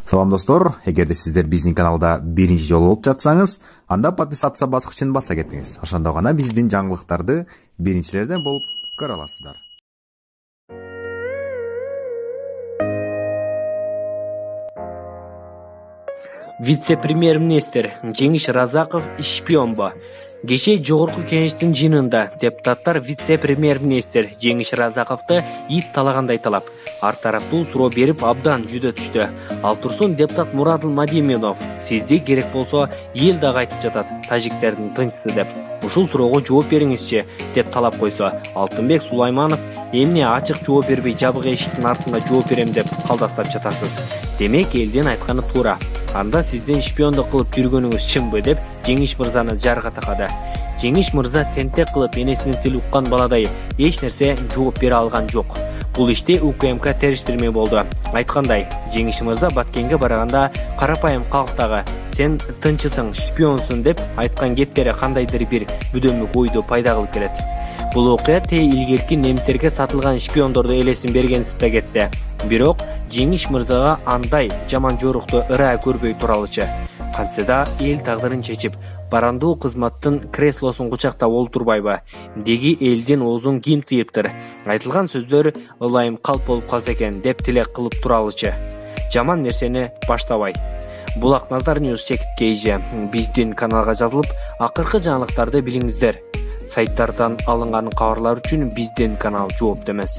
Салам достор, эгерде сиздер биздин каналда биринчи жолу болуп жатсаңыз, анда подписаться баскычын баса кетиңиз. Ошондо гана биздин жаңылыктарды биринчилерден болуп көрө аласыздар. Вице-премьер-министр Жеңиш Разаков шпионбу? Кеше Жогорку Кеңештин жыйынында депутаттар вице-премьер-министр Жеңиш Разаковду ит талагандай талап, ар тараптуу суроо берип абдан жүдө түштү. Ал турсун депутат Мурадыл Мадиминов сизде керек болсо эл дагы айтып жатат, тажиктердин тынчысы деп. Ушул суроого жооп бериңизчи деп талап койсо, Алтынбек Сулайманов эмне ачык жооп бербей жабык эшиктин артында жооп берем деп калдастап жатасыз. Демек элдин айтканы туура. Анда сиздин шпиондук кылып жүргөнүңүз чынбы деп Жеңиш мырзаны жарга такады. Жеңиш мырза тентек кылып энесинин тил уккан баладай эч нерсе жооп бере алган жок. Бул иште УКМК териштирме болду. Айткандай, Жеңиш мырза Баткенге барганда карапайым калктагы сен тынчысың, шпионсуң деп айткан кептери кандайдыр бир бүдөмүк ойду пайда кылып келет. Бул окуя илгерки немистерге сатылган шпиондорду элесин бергенсип да кетти. Бирок Жеңиш мырзага андай жаман жорукту ыраа көрбөй туралычы. Кантсе да эл тагдырын чечип, барандуу кызматтын креслосун кучактап олтурбайбы? Деги элдин оозун ким тыйыптыр? Айтылган сөздөр ылайым калп болуп калса экен деп тилек кылып туралычы. Жаман нерсени баштабай. Булак Назар Ньюс чекиткейже биздин каналга жазылып, акыркы жаңылыктарды билиңиздер. Сайттардан алынган кабарлар үчүн биздин канал жоопту эмес.